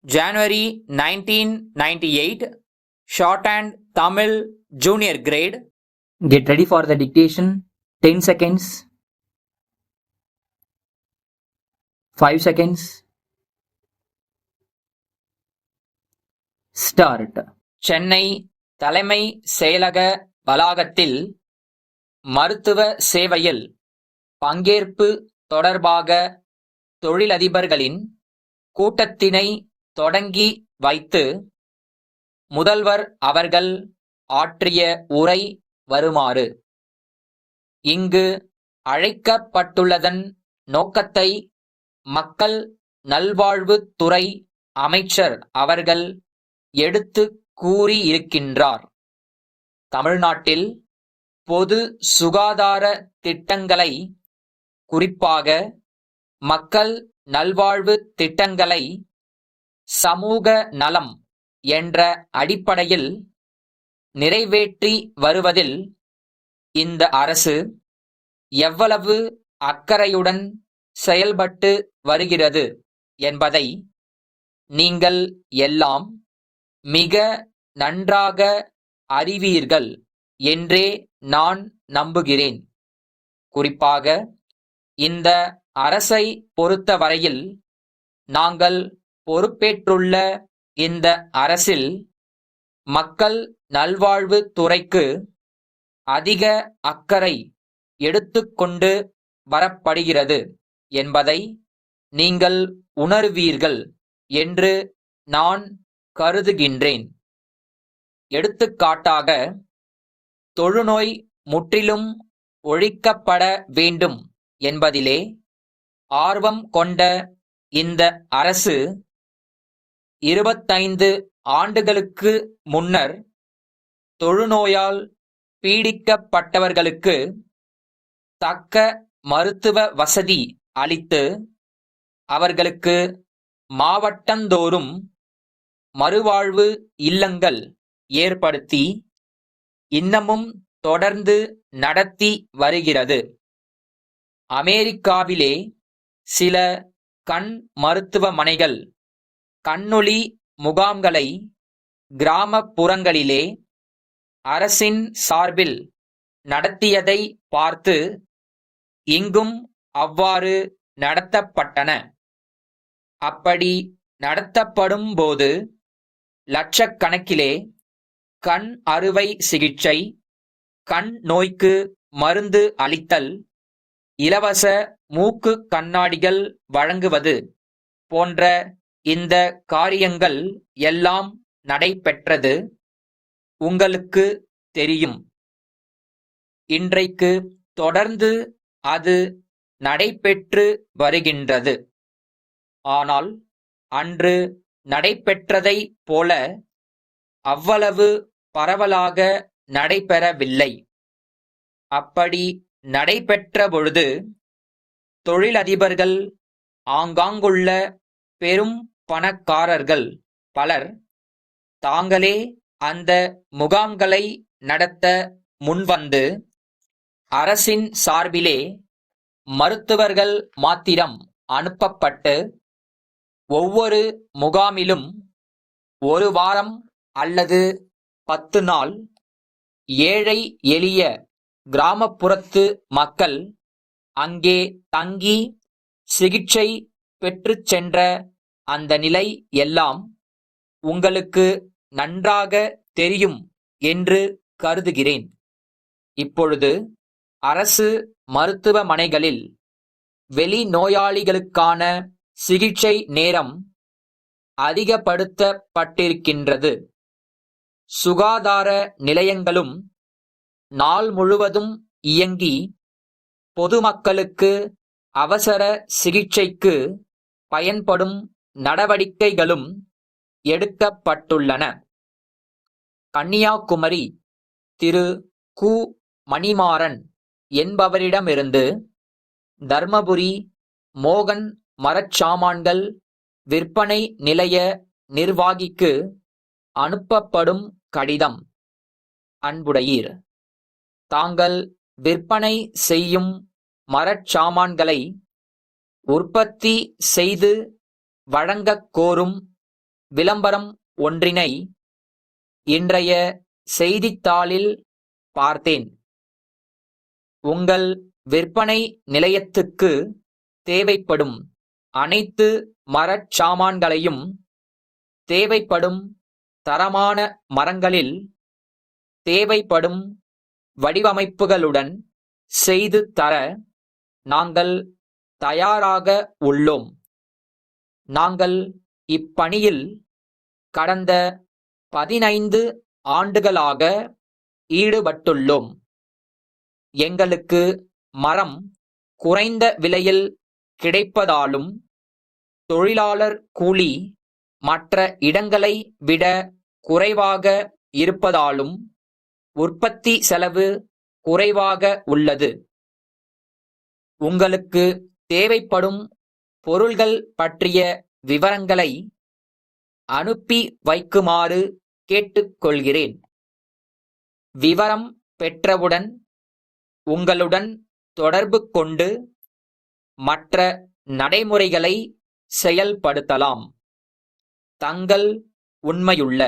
January 1998, Shorthand Tamil Junior Grade. Get ready for the dictation. 10 seconds. 5 seconds. Start. Chennai தலைமை செயலக வளாகத்தில் மருத்துவ சேவையில் பங்கேற்பு தொடர்பாக தொழிலதிபர்களின் கூட்டத்தினை தொடங்கி வைத்து முதல்வர் அவர்கள் ஆற்றிய உரை வருமாறு. இங்கு அழைக்கப்பட்டுள்ளதன் நோக்கத்தை மக்கள் நல்வாழ்வுத் துறை அமைச்சர் அவர்கள் எடுத்துக் கூறியிருக்கின்றார். தமிழ்நாட்டில் பொது சுகாதார திட்டங்களை, குறிப்பாக மக்கள் நல்வாழ்வு திட்டங்களை சமூக நலம் என்ற அடிப்படையில் நிறைவேற்றி வருவதில் இந்த அரசு எவ்வளவு அக்கறையுடன் செயல்பட்டு வருகிறது என்பதை நீங்கள் எல்லாம் மிக நன்றாக அறிவீர்கள் என்றே நான் நம்புகிறேன். குறிப்பாக இந்த அரசை பொறுத்தவரையில் நாங்கள் பொறுப்பேற்றுள்ள இந்த அரசில் மக்கள் நல்வாழ்வு துறைக்கு அதிக அக்கறை எடுத்துக்கொண்டு வரப்படுகிறது என்பதை நீங்கள் உணர்வீர்கள் என்று நான் கருதுகின்றேன். எடுத்துக்காட்டாக, தொழுநோய் முற்றிலும் ஒழிக்கப்பட வேண்டும் என்பதிலே ஆர்வம் கொண்ட இந்த அரசு 25 ஆண்டுகளுக்கு முன்னர் தொழுநோயால் பீடிக்கப்பட்டவர்களுக்கு தக்க மருத்துவ வசதி அளித்து அவர்களுக்கு மாவட்டந்தோறும் மறுவாழ்வு இல்லங்கள் ஏற்படுத்தி இன்னமும் தொடர்ந்து நடத்தி வருகிறது. அமெரிக்காவிலே சில கண் மருத்துவமனைகள் கண்ணொளி முகாம்களை கிராமப்புறங்களிலே அரசின் சார்பில் நடத்தியதை பார்த்து இங்கும் அவ்வாறு நடத்தப்பட்டன. அப்படி நடத்தப்படும் போது லட்சக்கணக்கிலே கண் அறுவை சிகிச்சை, கண் நோய்க்கு மருந்து அளித்தல், இலவச மூக்கு கண்ணாடிகள் வழங்குவது போன்ற இந்த காரியங்கள் எல்லாம் நடைபெற்றது உங்களுக்கு தெரியும். இன்றைக்கு தொடர்ந்து அது நடைபெற்று வருகின்றது. ஆனால் அன்று நடைபெற்றதை போல அவ்வளவு பரவலாக நடைபெறவில்லை. அப்படி நடைபெற்ற பொழுது தொழிலதிபர்கள், ஆங்காங்குள்ள பெரும் பணக்காரர்கள் பலர் தாங்களே அந்த முகாம்களை நடத்த முன்வந்து அரசின் சார்பிலே மருத்துவர்கள் மாத்திரம் அனுப்பப்பட்டு ஒவ்வொரு முகாமிலும் 1 வாரம் அல்லது 10 நாள் ஏழை எளிய கிராமப்புறத்து மக்கள் அங்கே தங்கி சிகிச்சை பெற்றுச் சென்ற அந்த நிலை எல்லாம் உங்களுக்கு நன்றாக தெரியும் என்று கருதுகிறேன். இப்பொழுது அரசு மருத்துவமனைகளில் வெளிநோயாளிகளுக்கான சிகிச்சை நேரம் அதிகப்படுத்தப்பட்டிருக்கின்றது. சுகாதார நிலையங்களும் நாள் முழுவதும் இயங்கி பொதுமக்களுக்கு அவசர சிகிச்சைக்கு பயன்படும் நடவடிக்கைகளும் எடுக்கப்பட்டுள்ளன. கன்னியாகுமரி திரு கு. மணிமாறன் என்பவரிடமிருந்து தர்மபுரி மோகன் மரச்சாமான்கள் விற்பனை நிலைய நிர்வாகிக்கு அனுப்பப்படும் கடிதம். அன்புடையீர், தாங்கள் விற்பனை செய்யும் மரச்சாமான்களை உற்பத்தி செய்து வழங்கக் கோரும் விளம்பரம் ஒன்றினை இன்றைய செய்தித்தாளில் பார்த்தேன். உங்கள் விற்பனை நிலையத்துக்கு தேவைப்படும் அனைத்து மரச் சாமான்களையும் தேவைப்படும் தரமான மரங்களில் தேவைப்படும் வடிவமைப்புகளுடன் செய்து தர நாங்கள் தயாராக உள்ளோம். நாங்கள் இப்பணியில் கடந்த 15 ஆண்டுகளாக ஈடுபட்டுள்ளோம். எங்களுக்கு மரம் குறைந்த விலையில் கிடைப்பதாலும் தொழிலாளர் கூலி மற்ற இடங்களை விட குறைவாக இருப்பதாலும் உற்பத்தி செலவு குறைவாக உள்ளது. உங்களுக்கு தேவைப்படும் பொருள்கள் பற்றிய விவரங்களை அனுப்பி வைக்குமாறு கேட்டுக்கொள்கிறேன். விவரம் பெற்றவுடன் உங்களுடன் தொடர்பு கொண்டு மற்ற நடைமுறைகளை செயல்படுத்தலாம். தங்கள் உண்மையுள்ள